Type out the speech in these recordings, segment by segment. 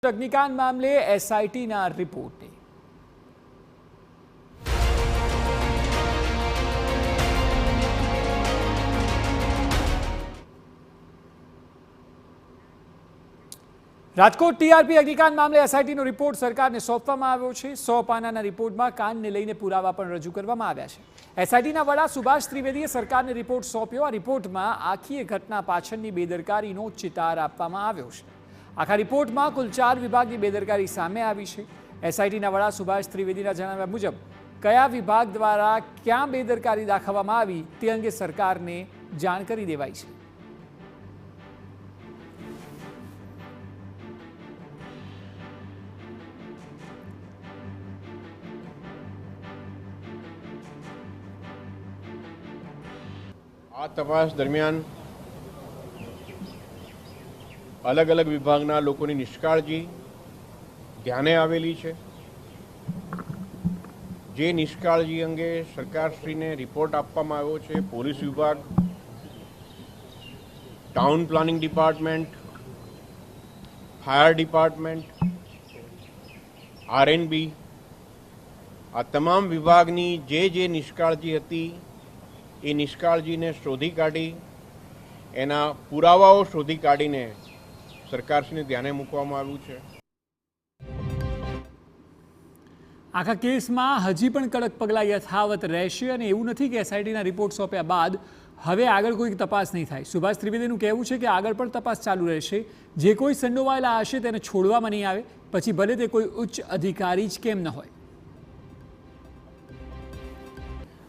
अग्निकांड मामले एसआईटीના રિપોર્ટની રાજકોટ ટીઆરપી અગ્નિકાંડ મામલે એસઆઈટીનો રિપોર્ટ સરકારને સોંપવામાં આવ્યો છે। 100 પાનાના રિપોર્ટમાં કાંડને લઈને પુરાવા પણ રજૂ કરવામાં આવ્યા છે। એસઆઈટીના વડા સુભાષ ત્રિવેદીએ સરકારને રિપોર્ટ સોંપ્યો। આ રિપોર્ટમાં આખી ઘટના પાછળની બેદરકારીનો ચિતાર આપવામાં આવ્યો છે। આખા રિપોર્ટમાં કુલ 4 વિભાગની બેદરકારી સામે આવી છે। એસઆઈટીના વડા સુભાષ ત્રિવેદીના જણાવ્યા મુજબ કયા વિભાગ દ્વારા ક્યાં બેદરકારી દાખવવામાં આવી તે અંગે સરકારને જાણ કરી દેવાઈ છે। આ તપાસ દરમિયાન અલગ અલગ વિભાગના લોકોની નિષ્કાળજી ધ્યાને આવેલી છે। જે નિષ્કાળજી અંગે સરકારશ્રીને રિપોર્ટ આપવામાં આવ્યો છે, પોલીસ વિભાગ, town planning department, fire department, RNB, આ તમામ વિભાગની જે નિષ્કાળજી હતી એ નિષ્કાળજીને શોધી કાઢી એના પુરાવાઓ શોધી કાઢીને સરકારશ્રીને ધ્યાને મૂકવામાં આવ્યું છે। આખા કેસમાં હજી પણ કડક પગલાં યથાવત રહેશે અને એવું નથી કે એસઆઈટીના રિપોર્ટ સોંપ્યા બાદ હવે આગળ કોઈ તપાસ નહીં થાય। સુભાષ ત્રિવેદીનું કહેવું છે કે આગળ પણ તપાસ ચાલુ રહેશે। જે કોઈ સંડોવાયેલા હશે તેને છોડવામાં નહીં આવે, પછી ભલે તે કોઈ ઉચ્ચ અધિકારી જ કેમ ન હોય।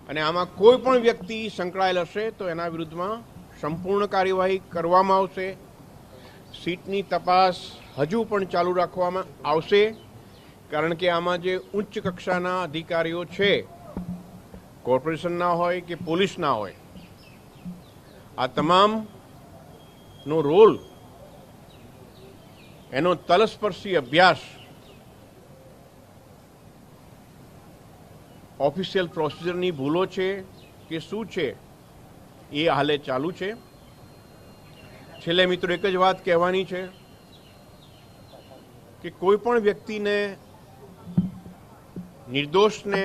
અને આમાં કોઈ પણ વ્યક્તિ સંકળાયેલ હશે તો એના વિરુદ્ધમાં સંપૂર્ણ કાર્યવાહી કરવામાં આવશે। સીટની તપાસ હજુ પણ ચાલુ રાખવામાં આવશે, કારણ કે આમાં જે ઉચ્ચ કક્ષાના અધિકારીઓ છે, કોર્પોરેશનના હોય કે પોલીસના હોય, આ તમામનો રોલ, એનો તલસ્પર્શી અભ્યાસ ઓફિશિયલ પ્રોસિજરની ભૂલો છે કે શું છે એ હાલે ચાલુ છે। છેલ્લે મિત્રો એક જ વાત કહેવાની છે કે કોઈ પણ વ્યક્તિને, નિર્દોષને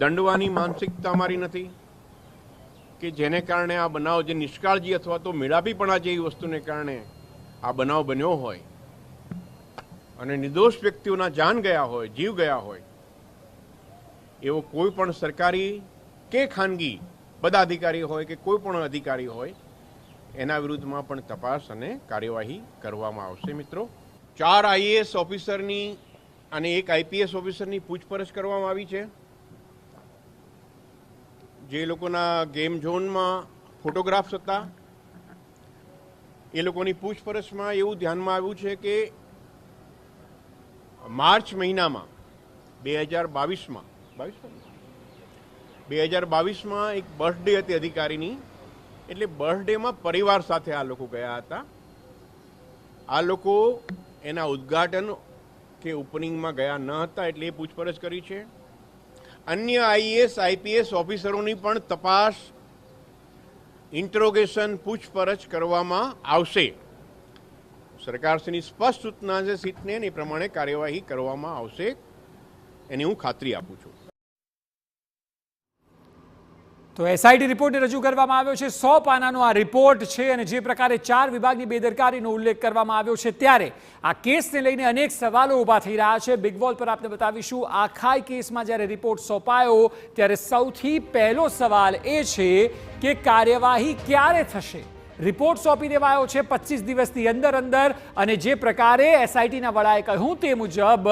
દંડવાની માનસિકતા અમારી નથી કે જેને કારણે આ બનાવ, જે નિષ્કાળજી અથવા તો મેળાપીપણા જેવી વસ્તુને કારણે આ બનાવ બન્યો હોય અને નિર્દોષ વ્યક્તિઓના જાન ગયા હોય, જીવ ગયા હોય, એવો કોઈ પણ સરકારી કે ખાનગી પદાધિકારી હોય કે કોઈ પણ અધિકારી હોય એના વિરુદ્ધમાં પણ તપાસ અને કાર્યવાહી કરવામાં આવશે। મિત્રો, 4 આઈએએસ ઓફિસરની અને 1 આઈપીએસ ઓફિસરની પૂછપરછ કરવામાં આવી છે। જે લોકોના ગેમ ઝોનમાં ફોટોગ્રાફ્સ હતા એ લોકોની પૂછપરછમાં એવું ધ્યાનમાં આવ્યું છે કે માર્ચ મહિનામાં 2022માં એક બર્થડે હતી અધિકારીની, એટલે બર્થડેમાં પરિવાર સાથે આ લોકો ગયા હતા। આ લોકો એના ઉદ્ઘાટન કે ઓપનિંગમાં ગયા ન હતા, એટલે એ પૂછપરછ કરી છે। અન્ય આઈએએસ આઈપીએસ ઓફિસરોની પણ તપાસ, ઇન્ટ્રોગેશન, પૂછપરછ કરવામાં આવશે। સરકારશ્રીની સ્પષ્ટ સૂચના છે સીટને, એ પ્રમાણે કાર્યવાહી કરવામાં આવશે એની હું ખાતરી આપું છું। તો એસઆઈટી રિપોર્ટ રજૂ કરવામાં આવ્યો છે। 100 પાનાનો આ રિપોર્ટ છે અને જે પ્રકારે 4 વિભાગની બેદરકારીનો ઉલ્લેખ કરવામાં આવ્યો છે, ત્યારે આ કેસને લઈને અનેક સવાલો ઊભા થઈ રહ્યા છે। બિગ વોલ પર આપણે બતાવીશું। આખા કેસમાં જ્યારે રિપોર્ટ સોંપાયો ત્યારે સૌથી પહેલો સવાલ એ છે કે કાર્યવાહી ક્યારે થશે। રિપોર્ટ સોંપી દેવાયો છે 25 દિવસની અંદર અને જે પ્રકારે એસઆઈટીના વડાએ કહ્યું તે મુજબ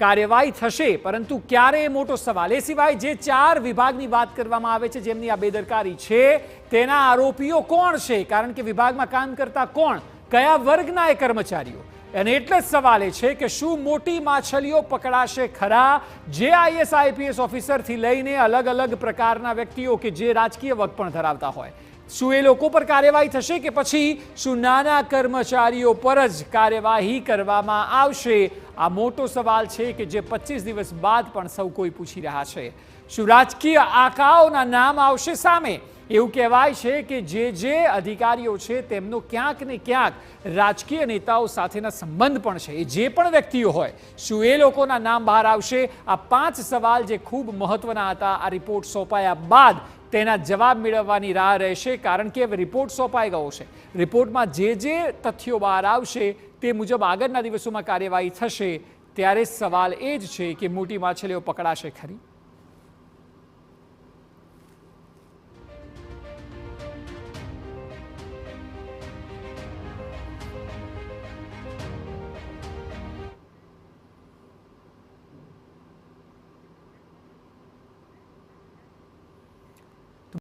કાર્યવાહી થશે, પરંતુ ક્યારે એ મોટો સવાલ। એ સિવાય જે 4 વિભાગની વાત કરવામાં આવે છે જેમની આ બેદરકારી છે, તેના આરોપીઓ કોણ છે, કારણ કે વિભાગમાં કામ કરતા કોણ, કયા વર્ગના એ કર્મચારીઓ, અને એટલે જ સવાલ એ છે કે શું મોટી માછલીઓ પકડાશે ખરા? જે આઈએસ આઈપીએસ ઓફિસરથી લઈને અલગ અલગ પ્રકારના વ્યક્તિઓ કે જે રાજકીય વગ પણ ધરાવતા હોય, શું એ લોકો પર કાર્યવાહી થશે કે પછી શું નાના કર્મચારીઓ પર જ કાર્યવાહી કરવામાં આવશે? આ મોટો સવાલ છે કે જે 25 દિવસ બાદ પણ સૌ કોઈ પૂછી રહ્યા છે। શું રાજકીય આંકડાઓના નામ આવશે સામે? એવું કહેવાય છે કે જે અધિકારીઓ છે તેમનો ક્યાંક ને ક્યાંક રાજકીય નેતાઓ સાથેના સંબંધ પણ છે. એ જે પણ વ્યક્તિઓ હોય, શું એ લોકોના નામ બહાર આવશે? આ 5 સવાલ જે ખૂબ મહત્વના હતા, આ રિપોર્ટ સોંપાયા બાદ તેના જવાબ મેળવવાની રાહ રહેશે, કારણ કે હવે રિપોર્ટ સોંપાઈ ગયો છે. રિપોર્ટમાં જે તથ્યો બહાર આવશે તે મુજબ આગળના દિવસોમાં કાર્યવાહી થશે. ત્યારે સવાલ એ જ છે કે મોટી માછલીઓ પકડાશે ખરી?